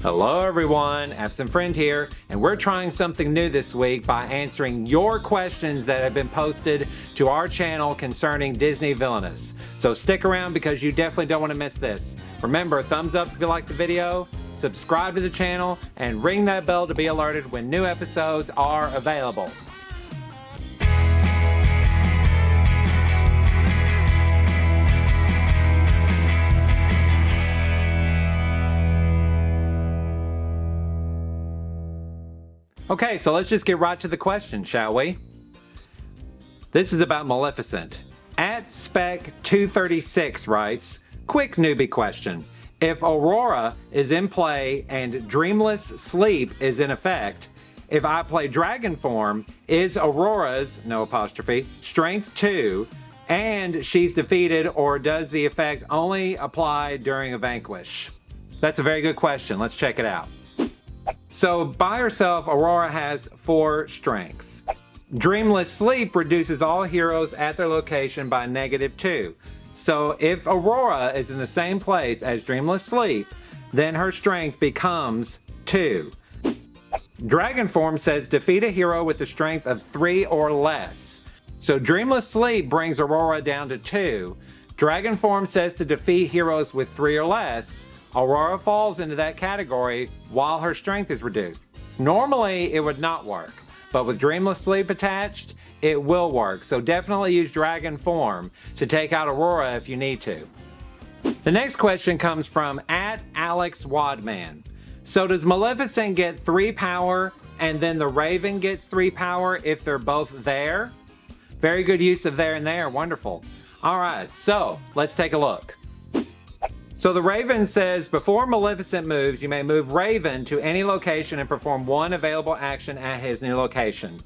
Hello everyone, Absent Friend here, and we're trying something new this week by answering your questions that have been posted to our channel concerning Disney Villainous. So stick around because you definitely don't want to miss this. Remember, thumbs up if you like the video, subscribe to the channel, and ring that bell to be alerted when new episodes are available. Okay, so let's just get right to the question, shall we? This is about Maleficent. At Spec236 writes, quick newbie question. If Aurora is in play and Dreamless Sleep is in effect, if I play Dragon form, is Aurora's, no apostrophe, strength 2, and she's defeated, or does the effect only apply during a vanquish? That's a very good question. Let's check it out. So by herself, Aurora has 4 strength. Dreamless Sleep reduces all heroes at their location by -2. So if Aurora is in the same place as Dreamless Sleep, then her strength becomes 2. Dragon form says defeat a hero with the strength of 3 or less. So Dreamless Sleep brings Aurora down to 2. Dragon form says to defeat heroes with 3 or less. Aurora falls into that category while her strength is reduced. Normally, it would not work, but with Dreamless Sleep attached, it will work. So definitely use Dragon form to take out Aurora if you need to. The next question comes from @AlexWadman. So does Maleficent get 3 power and then the Raven gets 3 power if they're both there? Very good use of there and there, wonderful. All right, so let's take a look. So the Raven says, before Maleficent moves, you may move Raven to any location and perform 1 available action at his new location.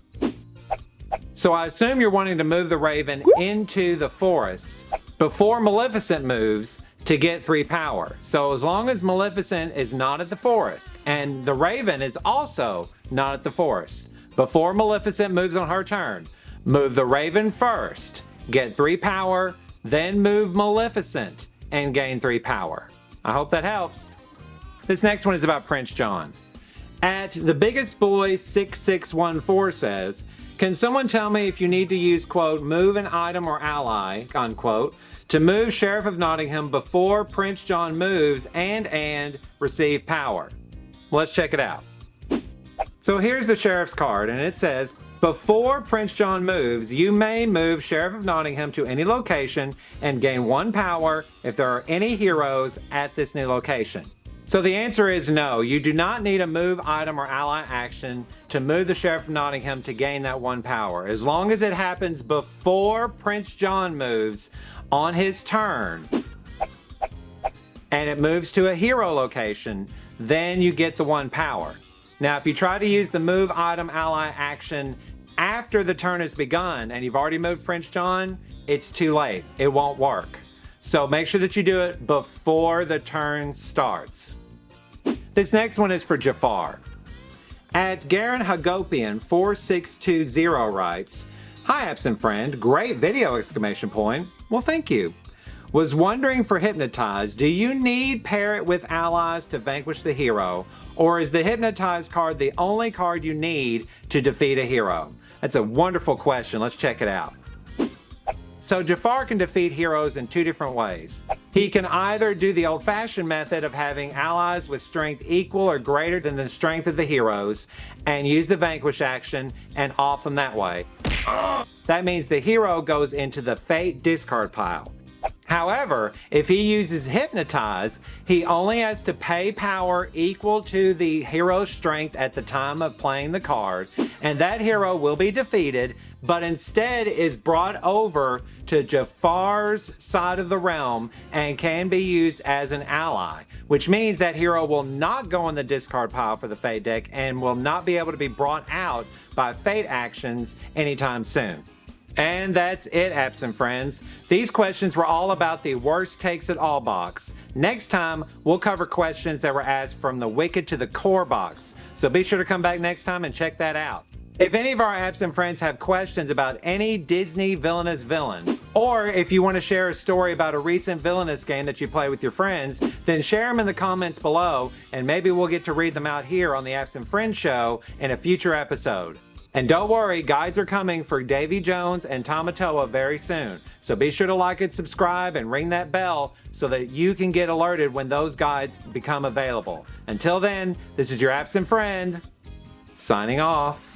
So I assume you're wanting to move the Raven into the forest before Maleficent moves to get 3 power. So as long as Maleficent is not at the forest, and the Raven is also not at the forest, before Maleficent moves on her turn, move the Raven first, get 3 power, then move Maleficent, and gain 3 power. I hope that helps. This next one is about Prince John. @thebiggestboy6614 says, can someone tell me if you need to use, quote, move an item or ally, unquote, to move Sheriff of Nottingham before Prince John moves and receive power? Let's check it out. So here's the Sheriff's card, and it says, before Prince John moves, you may move Sheriff of Nottingham to any location and gain 1 power if there are any heroes at this new location. So the answer is no, you do not need a move item or ally action to move the Sheriff of Nottingham to gain that 1 power. As long as it happens before Prince John moves on his turn and it moves to a hero location, then you get the 1 power. Now, if you try to use the move item ally action after the turn has begun and you've already moved Prince John, it's too late. It won't work. So make sure that you do it before the turn starts. This next one is for Jafar. @Garen Hagopian 4620 writes, hi Absent Friend, great video, exclamation point. Well, thank you. Was wondering for Hypnotize, do you need pair it with allies to vanquish the hero, or is the Hypnotize card the only card you need to defeat a hero? That's a wonderful question. Let's check it out. So Jafar can defeat heroes in 2 different ways. He can either do the old-fashioned method of having allies with strength equal or greater than the strength of the heroes and use the vanquish action and off them that way. That means the hero goes into the fate discard pile. However, if he uses Hypnotize, he only has to pay power equal to the hero's strength at the time of playing the card, and that hero will be defeated, but instead is brought over to Jafar's side of the realm and can be used as an ally, which means that hero will not go in the discard pile for the Fate deck and will not be able to be brought out by Fate actions anytime soon. And that's it, Absent Friends. These questions were all about the Worst Takes It All box. Next time, we'll cover questions that were asked from the Wicked to the Core box. So be sure to come back next time and check that out. If any of our Absent Friends have questions about any Disney Villainous villain, Or if you want to share a story about a recent Villainous game that you play with your friends, then share them in the comments below, and maybe we'll get to read them out here on the Absent Friends Show in a future episode. And don't worry, guides are coming for Davy Jones and Tamatoa very soon. So be sure to like and subscribe and ring that bell so that you can get alerted when those guides become available. Until then, this is your Absent Friend, signing off.